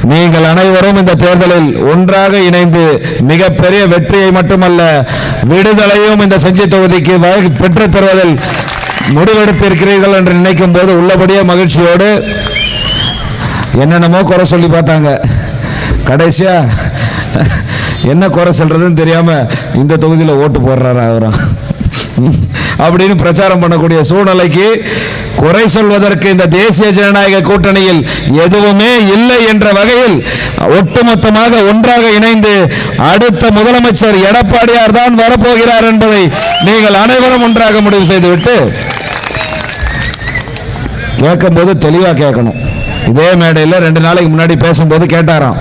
நீங்கள் அனைவரும் இந்த தேர்தலில் ஒன்றாக இணைந்து மிகப்பெரிய வெற்றியை மட்டுமல்ல விடுதலையும் இந்த செஞ்சி தொகுதிக்கு பெற்றுத் தருவதில் முடிவெடுத்திருக்கிறீர்கள் என்று நினைக்கும் போது உள்ளபடியே மகிழ்ச்சியோடு என்னென்னமோ குறை சொல்லி பார்த்தாங்க. கடைசியா என்ன குறை சொல்றதுன்னு தெரியாம இந்த தொகுதியில் ஓட்டு போடுறாரா அவரும் அப்படின்னு பிரச்சாரம் பண்ணக்கூடிய சூழ்நிலைக்கு குறை சொல்வதற்கு இந்த தேசிய ஜனநாயக கூட்டணியில் எதுவுமே இல்லை என்ற வகையில் ஒட்டுமொத்தமாக ஒன்றாக இணைந்து அடுத்த முதலமைச்சர் எடப்பாடியார் தான் வரப்போகிறார் என்பதை நீங்கள் அனைவரும் ஒன்றாக முடிவு செய்துவிட்டு கேட்கும் போது தெளிவாக கேட்கணும். இதே மேடையில் 2 நாளைக்கு முன்னாடி பேசும்போது கேட்டாராம்,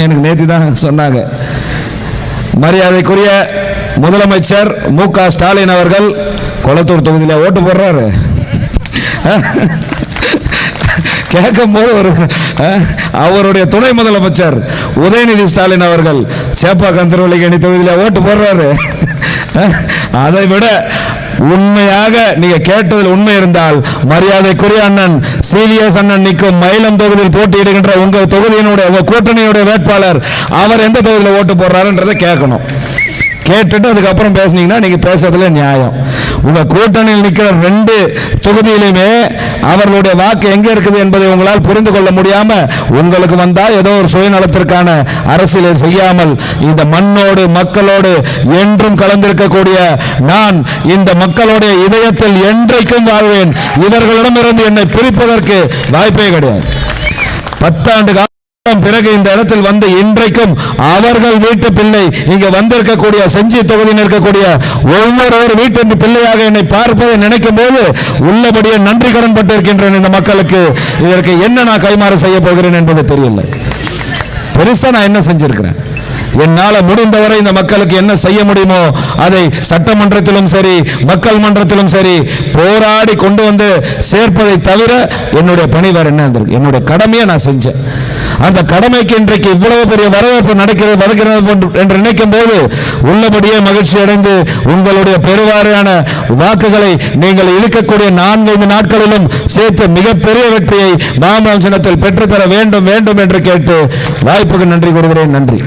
எனக்கு நேற்று தான் சொன்னாங்க, மரியாதைக்குரிய முதலமைச்சர் மு.க. ஸ்டாலின் அவர்கள் கொளத்தூர் தொகுதியில் ஓட்டு போடுறாரு. கேட்கும் போது அவருடைய துணை முதலமைச்சர் உதயநிதி ஸ்டாலின் அவர்கள் சேப்பாக்கம் திருவள்ளிக்கேணி தொகுதியில் ஓட்டு போடுறாரு. அதை விட உண்மையாக நீங்க கேட்டதில் உண்மை இருந்தால் மரியாதைக்குரிய அண்ணன் சிவிஎஸ் அண்ணன் நிற்கும் மயிலம் தொகுதியில் போட்டியிடுகின்ற உங்க தொகுதியினுடைய கூட்டணியுடைய வேட்பாளர் அவர் எந்த தொகுதியில் ஓட்டு போடுறாருன்றதை கேட்கணும். கேட்டுட்டு அதுக்கப்புறம் பேசுனீங்கன்னா நீங்க பேசுறதுல நியாயம். உங்க கூட்டணியில் நிற்கிற 2 தொகுதியிலுமே அவர்களுடைய வாக்கு எங்க இருக்குது என்பதை உங்களால் புரிந்து கொள்ள முடியாம உங்களுக்கு வந்தா ஏதோ ஒரு சுயநலத்திற்கான அரசியலை செய்யாமல் இந்த மண்ணோடு மக்களோடு என்றும் கலந்திருக்கக்கூடிய நான் இந்த மக்களுடைய இதயத்தில் என்றைக்கும் வாழ்வேன். இவர்களிடமிருந்து என்னை பிரிப்பதற்கு வாய்ப்பே கிடையாது. 10 ஆண்டு பிறகு இந்த இடத்தில் வந்து இன்றைக்கும் அவர்கள் வீட்டு பிள்ளை இங்க வந்திருக்கக்கூடிய செஞ்சி தொகுதியில் இருக்கக்கூடிய ஒவ்வொரு வீட்டு பிள்ளையாக என்னை பார்ப்பதை நினைக்கும் போது உள்ளபடியே நன்றி கடன் பட்டிருக்கின்றேன். இந்த மக்களுக்கு இதற்கு என்ன நான் கைமாறு செய்ய போகிறேன் என்பது தெரியல. பெருசா நான் என்ன செஞ்சிருக்கிறேன், என்னால முடிந்தவரை இந்த மக்களுக்கு என்ன செய்ய முடியுமோ அதை சட்டமன்றத்திலும் சரி மக்கள் மன்றத்திலும் சரி போராடி கொண்டு வந்து சேர்ப்பதை தவிர என்னுடைய பணி வேற என்ன இருந்திருக்கு. என்னுடைய கடமையை நான் செஞ்சேன். அந்த கடமைக்கு இன்றைக்கு இவ்வளவு பெரிய வரவேற்பு நடக்கிறது என்று நினைக்கும் போது உள்ளபடியே மகிழ்ச்சி அடைந்து உங்களுடைய பெருவாரியான வாக்குகளை நீங்கள் இழுக்கக்கூடிய 4-5 நாட்களிலும் சேர்த்து மிகப்பெரிய வெற்றியை மாமல்லபுரத்தில் பெற்றுத்தர வேண்டும் என்று கேட்டு வாய்ப்புக்கு நன்றி கூறுகிறேன். நன்றி.